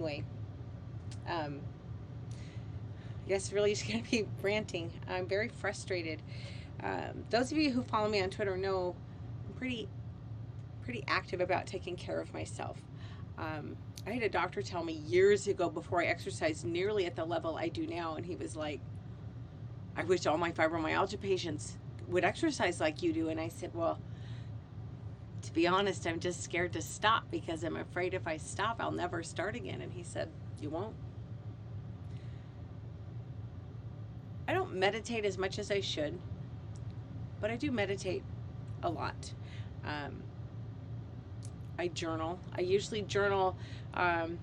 Anyway, um, I guess really just going to be ranting. I'm very frustrated. Those of you who follow me on Twitter know I'm pretty active about taking care of myself. I had a doctor tell me years ago before I exercised nearly at the level I do now, and he was like, "I wish all my fibromyalgia patients would exercise like you do." And I said, "Well, to be honest, I'm just scared to stop because I'm afraid if I stop, I'll never start again." And he said, "You won't." I don't meditate as much as I should, but I do meditate a lot. Um, I journal. Um,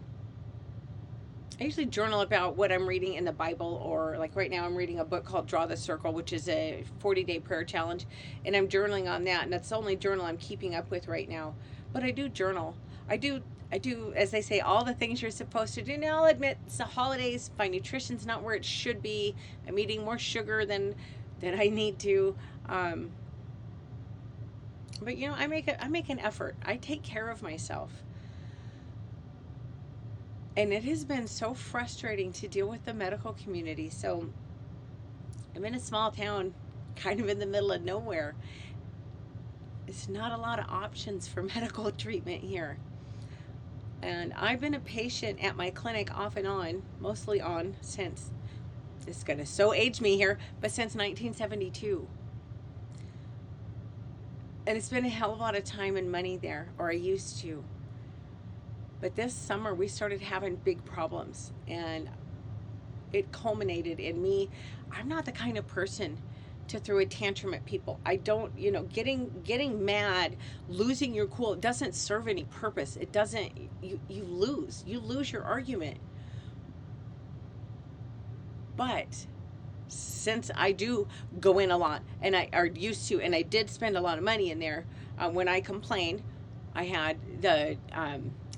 I usually journal about what I'm reading in the Bible, or like right now, I'm reading a book called Draw the Circle, which is a 40-day prayer challenge, and I'm journaling on that. And that's the only journal I'm keeping up with right now. But I do journal. I do. I do, as they say, all the things you're supposed to do. Now, I'll admit it's the holidays. My nutrition's not where it should be. I'm eating more sugar than I need to. Um, but I make an effort. I take care of myself. And it has been so frustrating to deal with the medical community. So I'm in a small town, kind of in the middle of nowhere. It's not a lot of options for medical treatment here. And I've been a patient at my clinic off and on, mostly on since, this is going to so age me here, but since 1972. And it's been a hell of a lot of time and money there, or I used to. But this summer we started having big problems, and it culminated in me. I'm not the kind of person to throw a tantrum at people. I don't, getting mad, losing your cool, it doesn't serve any purpose. It doesn't. You lose your argument. But since I do go in a lot, and I are used to, and I did spend a lot of money in there, when I complained, I had the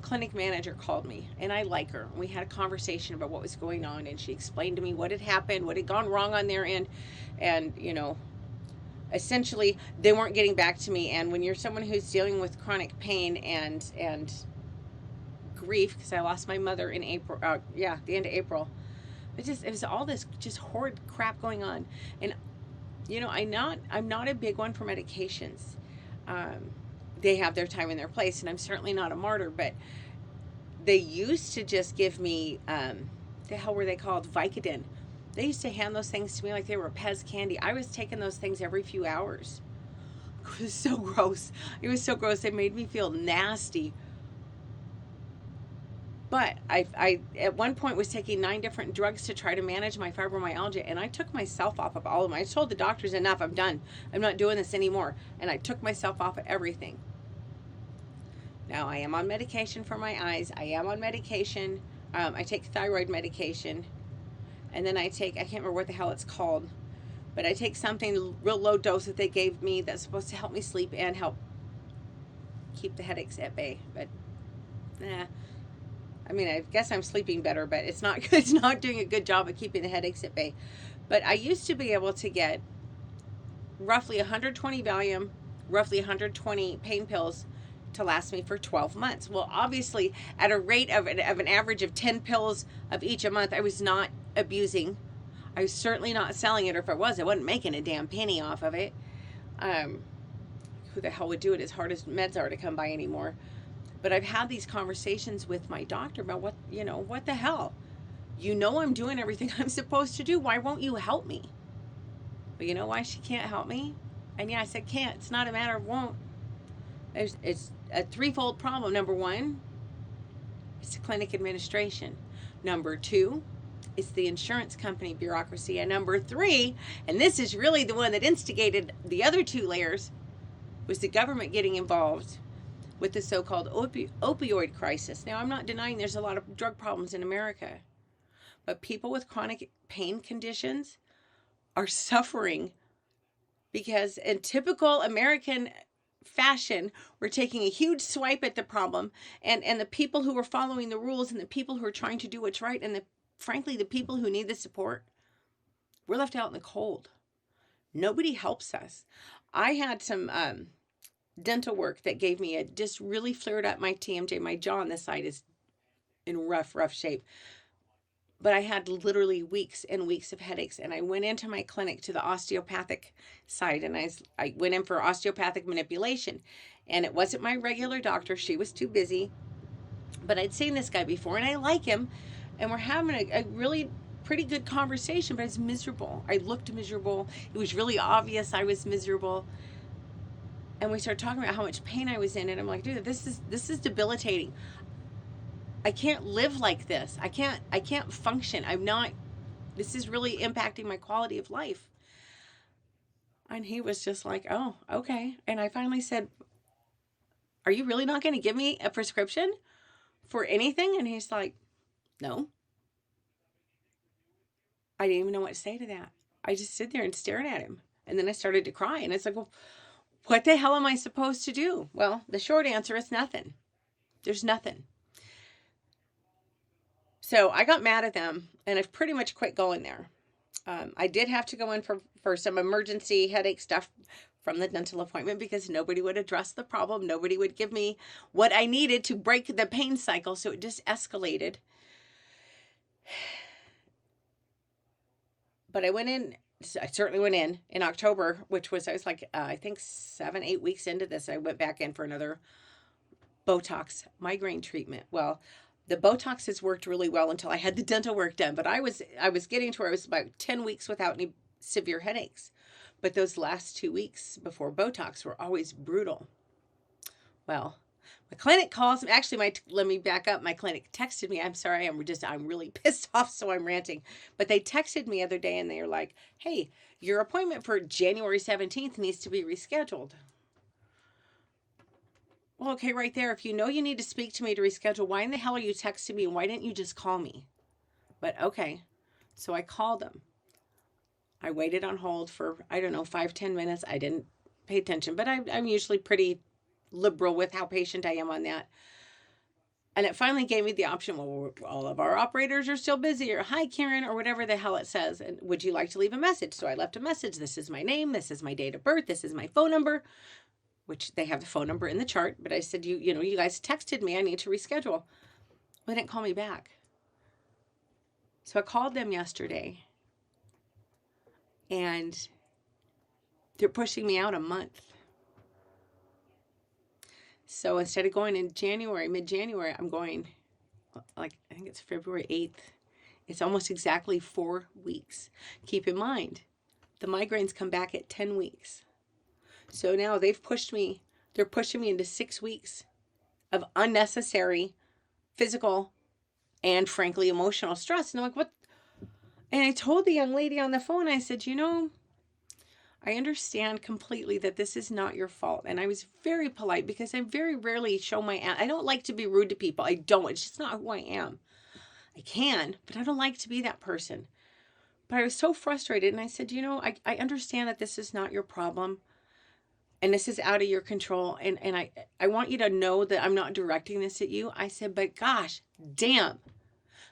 clinic manager called me, and I like her. We had a conversation about what was going on, and she explained to me what had happened, what had gone wrong on their end, and essentially they weren't getting back to me. And when you're someone who's dealing with chronic pain and grief, because I lost my mother in April, the end of April, it was all this just horrid crap going on. And I'm not a big one for medications. Um, they have their time and their place, and I'm certainly not a martyr. But they used to just give me, the hell were they called, Vicodin. They used to hand those things to me like they were Pez candy. I was taking those things every few hours. It was so gross. It was so gross. It made me feel nasty. But I at one point was taking 9 different drugs to try to manage my fibromyalgia, and I took myself off of all of them. I told the doctors, enough, I'm done. I'm not doing this anymore. And I took myself off of everything. Now I am on medication for my eyes. I am on medication. I take thyroid medication. And then I can't remember what the hell it's called, but I take something real low dose that they gave me that's supposed to help me sleep and help keep the headaches at bay. But nah, I mean, I guess I'm sleeping better, but it's not it's not doing a good job of keeping the headaches at bay. But I used to be able to get roughly 120 Valium, roughly 120 pain pills to last me for 12 months. Well, obviously, at a rate of an average of 10 pills of each a month, I was not abusing. I was certainly not selling it, or if I was, I wasn't making a damn penny off of it. Um, who the hell would do it as hard as meds are to come by anymore? But I've had these conversations with my doctor about what the hell? I'm doing everything I'm supposed to do. Why won't you help me? But you know why she can't help me? And yeah, I said can't. It's not a matter of won't. It's a threefold problem. Number one, it's the clinic administration. Number two, it's the insurance company bureaucracy. And number three, and this is really the one that instigated the other two layers, was the government getting involved with the so-called opioid crisis. Now, I'm not denying there's a lot of drug problems in America, but people with chronic pain conditions are suffering because in typical American fashion, we're taking a huge swipe at the problem, and the people who are following the rules, and the people who are trying to do what's right, and frankly, the people who need the support, we're left out in the cold. Nobody helps us. I had some dental work that gave me just really flared up my TMJ. My jaw on this side is in rough shape. But I had literally weeks and weeks of headaches. And I went into my clinic to the osteopathic side, and I went in for osteopathic manipulation. And it wasn't my regular doctor. She was too busy. But I'd seen this guy before, and I like him. And we're having a really pretty good conversation, but I was miserable. I looked miserable. It was really obvious I was miserable. And we started talking about how much pain I was in. And I'm like, dude, this is debilitating. I can't live like this. I can't function. This is really impacting my quality of life. And he was just like, oh, okay. And I finally said, are you really not going to give me a prescription for anything? And he's like, no. I didn't even know what to say to that. I just stood there and stared at him. And then I started to cry. And it's like, well, what the hell am I supposed to do? Well, the short answer is nothing. There's nothing. So I got mad at them, and I've pretty much quit going there. I did have to go in for some emergency headache stuff from the dental appointment because nobody would address the problem. Nobody would give me what I needed to break the pain cycle, so it just escalated. But I certainly went in October, which was, I was like, I think 7-8 weeks into this, I went back in for another Botox migraine treatment. Well, the Botox has worked really well until I had the dental work done. But I was getting to where I was about 10 weeks without any severe headaches. But those last 2 weeks before Botox were always brutal. Well, my clinic calls me. Actually, let me back up. My clinic texted me. I'm sorry. I'm really pissed off, so I'm ranting. But they texted me the other day, and they were like, hey, your appointment for January 17th needs to be rescheduled. Well, okay, right there. If you know you need to speak to me to reschedule, why in the hell are you texting me? Why didn't you just call me? But okay. So I called them. I waited on hold for, 5-10 minutes. I didn't pay attention, but I'm usually pretty liberal with how patient I am on that. And it finally gave me the option, well, all of our operators are still busy, or hi, Karen, or whatever the hell it says. And would you like to leave a message? So I left a message. This is my name. This is my date of birth. This is my phone number. Which they have the phone number in the chart, but I said, you guys texted me, I need to reschedule. Well, they didn't call me back. So I called them yesterday, and they're pushing me out a month. So instead of going in mid-January, I'm going, I think it's February 8th. It's almost exactly 4 weeks. Keep in mind, the migraines come back at 10 weeks. So now they're pushing me into 6 weeks of unnecessary physical and frankly emotional stress. And I'm like, what? And I told the young lady on the phone, I said, I understand completely that this is not your fault. And I was very polite because I very rarely show I don't like to be rude to people. I don't. It's just not who I am. I can, but I don't like to be that person. But I was so frustrated. And I said, I understand that this is not your problem. And this is out of your control. And I want you to know that I'm not directing this at you. I said, but gosh, damn.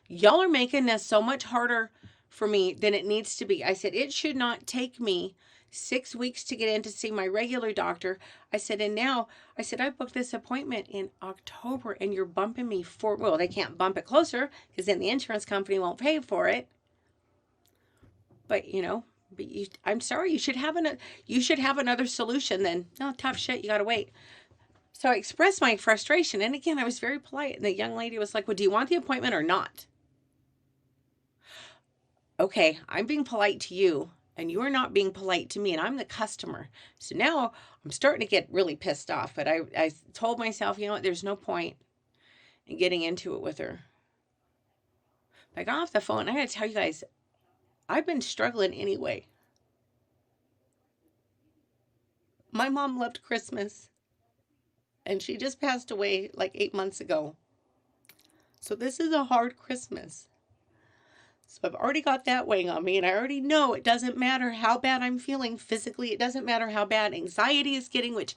Y'all are making this so much harder for me than it needs to be. I said, it should not take me 6 weeks to get in to see my regular doctor. I said, and now, I booked this appointment in October, and you're bumping me well, they can't bump it closer because then the insurance company won't pay for it. But, I'm sorry, you should have another solution then. No, tough shit, you gotta wait. So I expressed my frustration, and again, I was very polite, and the young lady was like, well, do you want the appointment or not? Okay, I'm being polite to you, and you are not being polite to me, and I'm the customer. So now I'm starting to get really pissed off, but I told myself, there's no point in getting into it with her. But I got off the phone, I gotta tell you guys, I've been struggling anyway. My mom loved Christmas, and she just passed away like 8 months ago. So this is a hard Christmas. So I've already got that weighing on me, and I already know it doesn't matter how bad I'm feeling physically. It doesn't matter how bad anxiety is getting, which,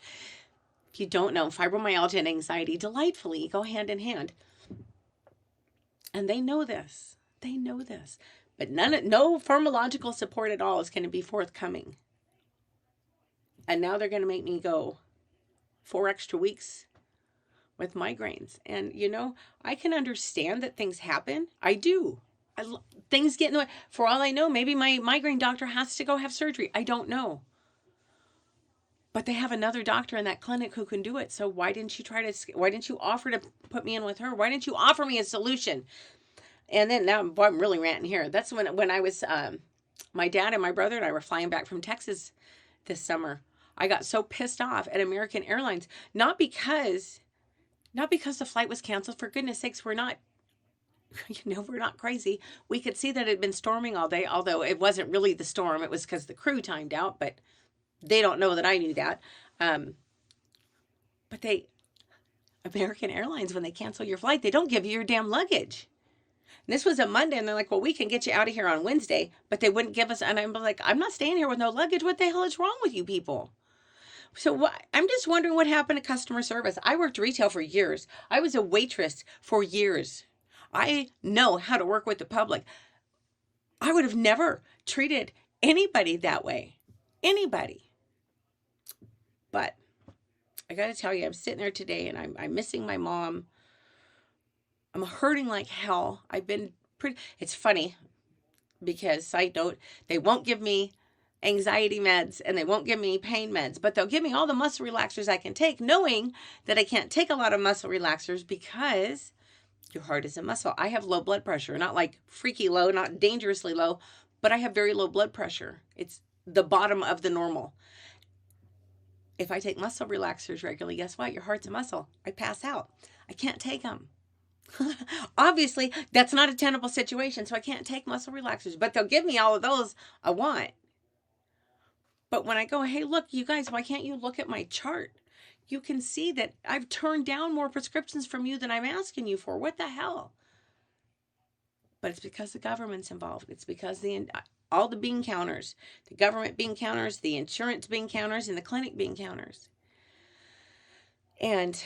if you don't know, fibromyalgia and anxiety delightfully go hand in hand. And they know this. They know this. But no pharmacological support at all is going to be forthcoming. And now they're going to make me go 4 extra weeks with migraines. And, I can understand that things happen. I do. Things get in the way. For all I know, maybe my migraine doctor has to go have surgery. I don't know. But they have another doctor in that clinic who can do it. So why didn't you offer to put me in with her? Why didn't you offer me a solution? And then now, boy, I'm really ranting here. That's when I was, my dad and my brother and I were flying back from Texas this summer. I got so pissed off at American Airlines, not because the flight was canceled. For goodness sakes, we're not crazy. We could see that it had been storming all day, although it wasn't really the storm. It was because the crew timed out, but they don't know that I knew that. But American Airlines, when they cancel your flight, they don't give you your damn luggage. And this was a Monday, and they're like, well, we can get you out of here on Wednesday, but they wouldn't give us, and I'm like, I'm not staying here with no luggage. What the hell is wrong with you people? So I'm just wondering what happened to customer service. I worked retail for years. I was a waitress for years. I know how to work with the public. I would have never treated anybody that way. Anybody. But I got to tell you, I'm sitting there today and I'm missing my mom. I'm hurting like hell. It's funny because, side note, they won't give me anxiety meds and they won't give me pain meds, but they'll give me all the muscle relaxers I can take, knowing that I can't take a lot of muscle relaxers because your heart is a muscle. I have low blood pressure, not like freaky low, not dangerously low, but I have very low blood pressure. It's the bottom of the normal. If I take muscle relaxers regularly, guess what? Your heart's a muscle. I pass out. I can't take them. Obviously, that's not a tenable situation, so I can't take muscle relaxers, but they'll give me all of those I want. But when I go, hey, look, you guys, why can't you look at my chart? You can see that I've turned down more prescriptions from you than I'm asking you for. What the hell? But it's because the government's involved. It's because all the bean counters, the government bean counters, the insurance bean counters, and the clinic bean counters. And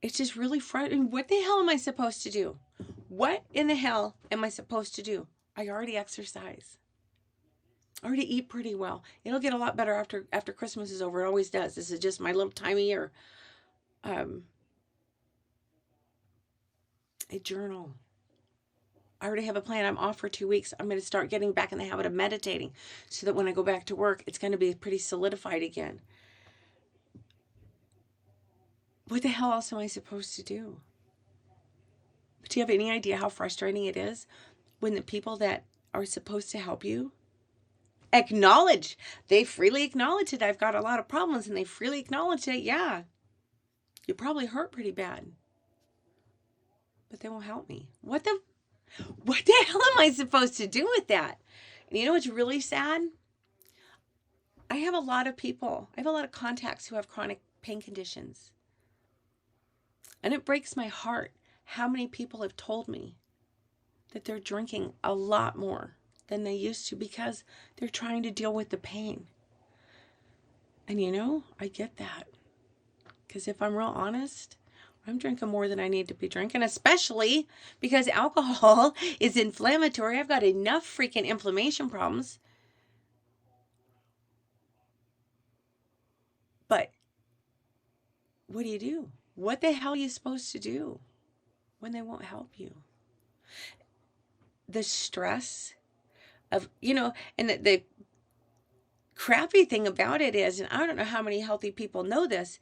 it's just really frustrating. What the hell am I supposed to do? What in the hell am I supposed to do? I already exercise. I already eat pretty well. It'll get a lot better after Christmas is over. It always does. This is just my little time of year. I journal. I already have a plan. I'm off for 2 weeks. I'm going to start getting back in the habit of meditating so that when I go back to work, it's going to be pretty solidified again. What the hell else am I supposed to do? But do you have any idea how frustrating it is when the people that are supposed to help you they freely acknowledge it. I've got a lot of problems, and they freely acknowledge it. Yeah, you probably hurt pretty bad, but they won't help me. What the hell am I supposed to do with that? And you know what's really sad? I have a lot of contacts who have chronic pain conditions. And it breaks my heart how many people have told me that they're drinking a lot more than they used to because they're trying to deal with the pain. And I get that. Because if I'm real honest, I'm drinking more than I need to be drinking, especially because alcohol is inflammatory. I've got enough freaking inflammation problems. But what do? What the hell are you supposed to do when they won't help you? The stress of, and the crappy thing about it is, and I don't know how many healthy people know this,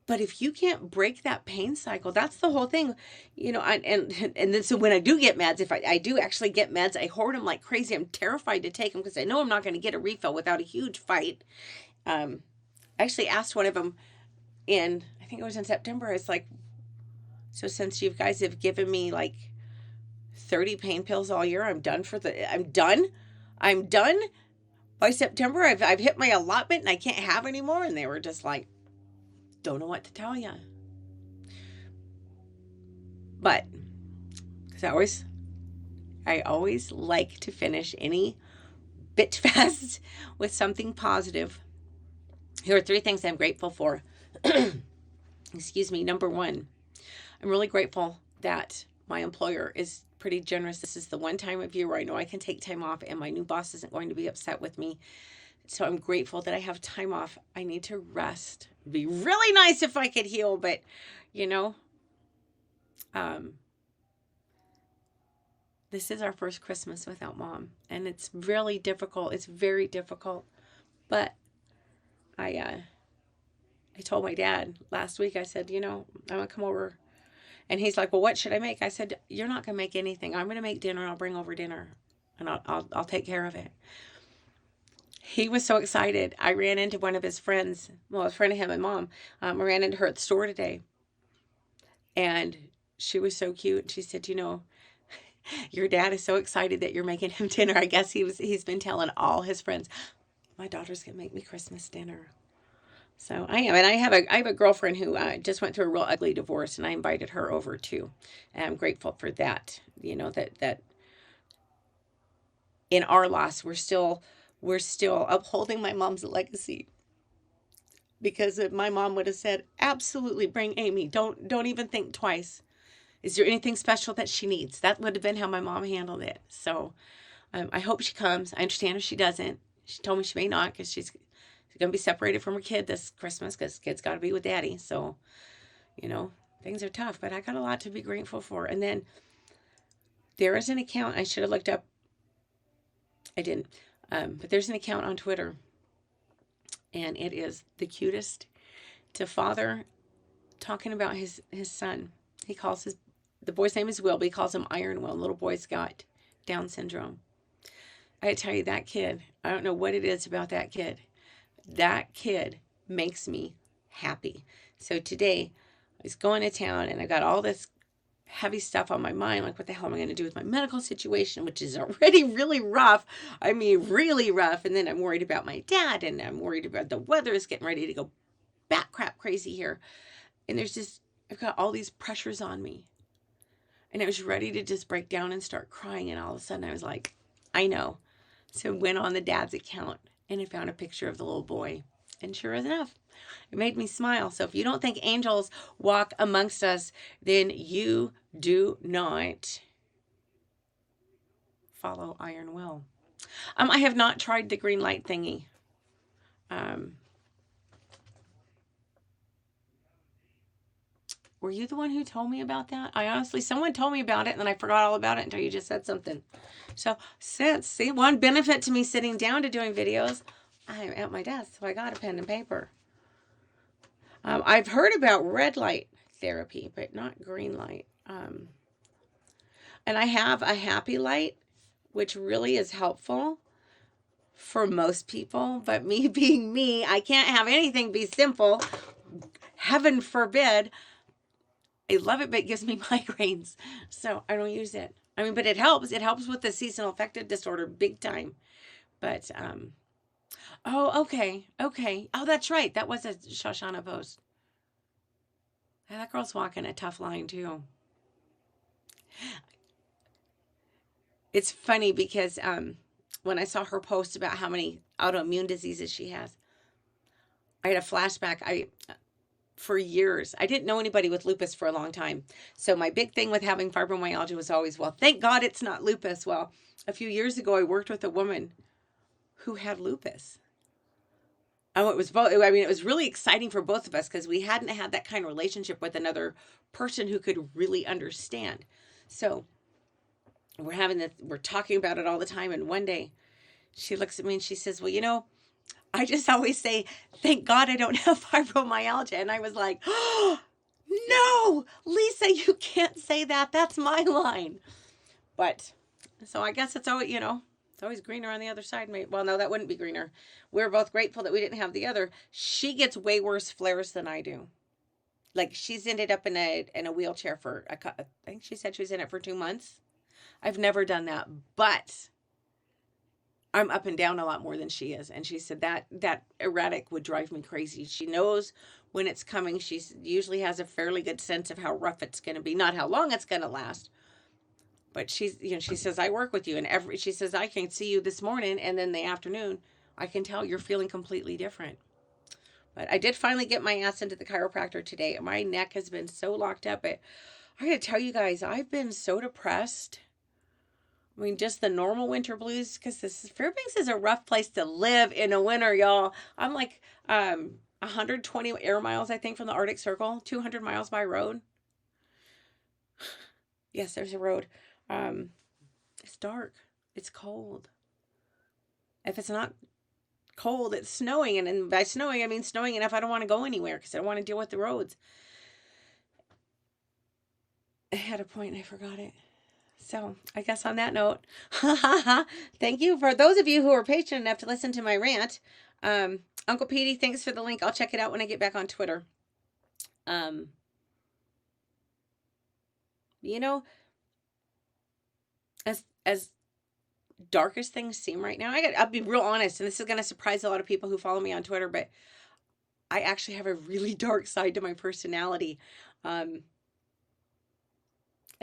but if you can't break that pain cycle, that's the whole thing, and then so when I do get meds, if I do actually get meds, I hoard them like crazy. I'm terrified to take them because I know I'm not going to get a refill without a huge fight. I actually asked one of them I think it was in September. It's like, so since you guys have given me like 30 pain pills all year, I'm done. By September, I've hit my allotment and I can't have any more. And they were just like, don't know what to tell you. But because I always like to finish any bitch fast with something positive. Here are 3 things I'm grateful for. Excuse me. Number 1, I'm really grateful that my employer is pretty generous. This is the one time of year where I know I can take time off and my new boss isn't going to be upset with me. so I'm grateful that I have time off. I need to rest. It'd be really nice if I could heal, but you know, um, this is our first Christmas without Mom, and it's really difficult. It's very difficult. But I told my dad last week. I said, I'm gonna come over, and he's like, "Well, what should I make?" I said, "You're not gonna make anything. I'm gonna make dinner. I'll bring over dinner, and I'll take care of it." He was so excited. I ran into one of his friends. Well, a friend of him and Mom. I ran into her at the store today, and she was so cute. She said, your dad is so excited that you're making him dinner. I guess he's been telling all his friends, my daughter's gonna make me Christmas dinner. So I am, and I have a girlfriend who just went through a real ugly divorce, and I invited her over too, and I'm grateful for that. That in our loss, we're still upholding my mom's legacy, because if my mom would have said, absolutely, bring Amy, don't even think twice. Is there anything special that she needs? That would have been how my mom handled it. So I hope she comes. I understand if she doesn't. She told me she may not, because she's going to be separated from her kid this Christmas, because kid's got to be with daddy. So, things are tough, but I got a lot to be grateful for. And then there is an account I should have looked up. I didn't. But there's an account on Twitter, and it is the cutest. It's a father talking about his son. He calls the boy's name is Will, but he calls him Iron Will. The little boy's got Down syndrome. I tell you, that kid, I don't know what it is about that kid. That kid makes me happy. So today, I was going to town, and I got all this heavy stuff on my mind, like what the hell am I going to do with my medical situation, which is already really rough. I mean, really rough. And then I'm worried about my dad, and I'm worried about the weather is getting ready to go bat crap crazy here. And I've got all these pressures on me. And I was ready to just break down and start crying. And all of a sudden I was like, I know. So I went on the dad's account, and I found a picture of the little boy. And sure enough, it made me smile. So if you don't think angels walk amongst us, then you do not follow Iron Will. I have not tried the green light thingy. Were you the one who told me about that? Someone told me about it, and then I forgot all about it until you just said something. So see, one benefit to me sitting down to doing videos, I'm at my desk, so I got a pen and paper. I've heard about red light therapy, but not green light. And I have a happy light, which really is helpful for most people. But me being me, I can't have anything be simple. Heaven forbid. I love it, but it gives me migraines. So I don't use it. But it helps. It helps with the seasonal affective disorder big time. But, oh, okay. Oh, that's right. That was a Shoshana post. That girl's walking a tough line, too. It's funny because when I saw her post about how many autoimmune diseases she has, I had a flashback. For years, I didn't know anybody with lupus for a long time. So my big thing with having fibromyalgia was always, well, thank God it's not lupus. Well, a few years ago, I worked with a woman who had lupus. Oh, it was both. It was really exciting for both of us, because we hadn't had that kind of relationship with another person who could really understand. So we're talking about it all the time. And one day she looks at me and she says, well, I just always say, thank God I don't have fibromyalgia. And I was like, oh, no, Lisa, you can't say that. That's my line. But so I guess it's always, it's always greener on the other side. Well, no, that wouldn't be greener. We're both grateful that we didn't have the other. She gets way worse flares than I do. Like, she's ended up in a wheelchair for, I think she said she was in it for 2 months. I've never done that, but I'm up and down a lot more than she is. And she said that erratic would drive me crazy. She knows when it's coming. She usually has a fairly good sense of how rough it's going to be, not how long it's going to last. But she says, I work with you, and she says, I can see you this morning, and then the afternoon, I can tell you're feeling completely different. But I did finally get my ass into the chiropractor today. My neck has been so locked up. I got to tell you guys, I've been so depressed. I mean, just the normal winter blues, because Fairbanks is a rough place to live in the winter, y'all. I'm like 120 air miles, I think, from the Arctic Circle, 200 miles by road. Yes, there's a road. Um, it's dark. It's cold. If it's not cold, it's snowing. And by snowing, I mean snowing enough I don't want to go anywhere because I don't want to deal with the roads. I had a point and I forgot it. So I guess on that note, thank you for those of you who are patient enough to listen to my rant. Uncle Petey, thanks for the link. I'll check it out when I get back on Twitter. You know, as dark as things seem right now, I'll be real honest, and this is going to surprise a lot of people who follow me on Twitter, but I actually have a really dark side to my personality. And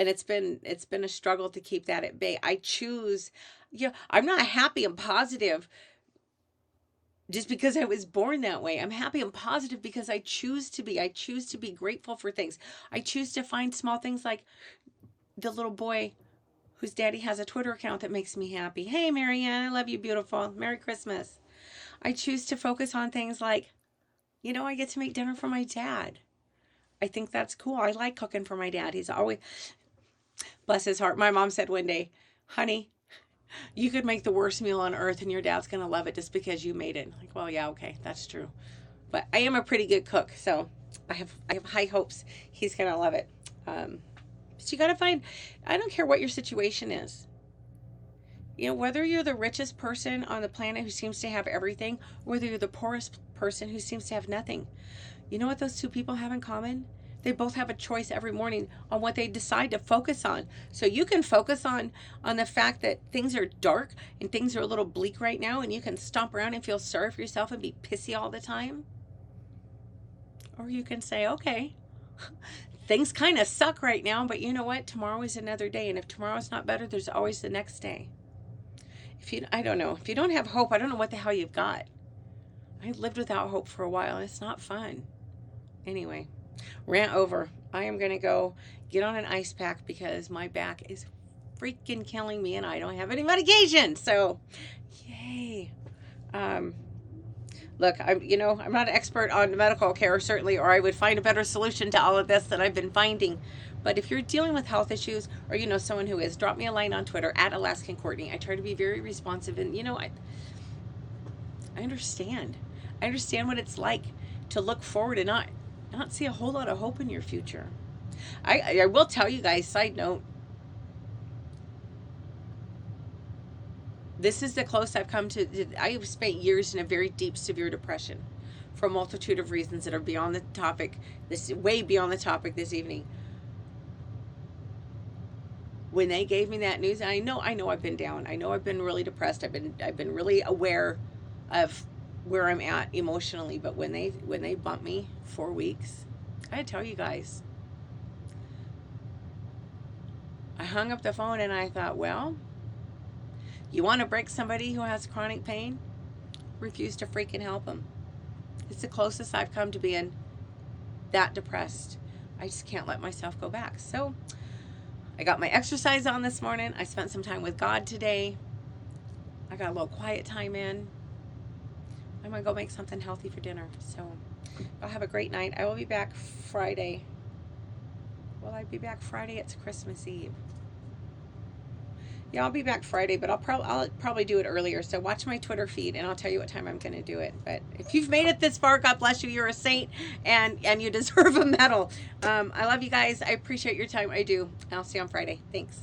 it's been a struggle to keep that at bay. I'm not happy and positive just because I was born that way. I'm happy and positive because I choose to be. I choose to be grateful for things. I choose to find small things like the little boy whose daddy has a Twitter account that makes me happy. Hey, Marianne, I love you, beautiful. Merry Christmas. I choose to focus on things like, I get to make dinner for my dad. I think that's cool. I like cooking for my dad. He's always, bless his heart. My mom said one day, honey, you could make the worst meal on earth and your dad's going to love it just because you made it. I'm like, well, yeah, okay, that's true. But I am a pretty good cook, so I have high hopes he's going to love it. But you got to find, I don't care what your situation is. Whether you're the richest person on the planet who seems to have everything, or whether you're the poorest person who seems to have nothing. You know what those two people have in common? They both have a choice every morning on what they decide to focus on. So you can focus on the fact that things are dark and things are a little bleak right now, and you can stomp around and feel sorry for yourself and be pissy all the time. Or you can say, okay, things kind of suck right now, but you know what? Tomorrow is another day, and if tomorrow's not better, there's always the next day. I don't know. If you don't have hope, I don't know what the hell you've got. I lived without hope for a while, and it's not fun. Anyway, rant over. I am going to go get on an ice pack because my back is freaking killing me and I don't have any medication. So, yay. Look, I'm not an expert on medical care, certainly, or I would find a better solution to all of this that I've been finding. But if you're dealing with health issues, or someone who is, drop me a line on Twitter at Alaskan Courtney. I try to be very responsive, and I understand. I understand what it's like to look forward and not see a whole lot of hope in your future. I will tell you guys, side note, this is the close I've come to. I've spent years in a very deep, severe depression for a multitude of reasons that are beyond the topic, way beyond the topic this evening. When they gave me that news, and I know I've been down. I know I've been really depressed. I've been really aware of where I'm at emotionally. But when they bumped me 4 weeks, I had to tell you guys, I hung up the phone and I thought, well, you want to break somebody who has chronic pain? Refuse to freaking help them. It's the closest I've come to being that depressed. I just can't let myself go back. So I got my exercise on this morning. I spent some time with God today. I got a little quiet time in. I'm going to go make something healthy for dinner. So I'll have a great night. I will be back Friday. Will I be back Friday? It's Christmas Eve. Yeah, I'll be back Friday, but I'll probably do it earlier. So watch my Twitter feed, and I'll tell you what time I'm going to do it. But if you've made it this far, God bless you. You're a saint, and you deserve a medal. I love you guys. I appreciate your time. I do. I'll see you on Friday. Thanks.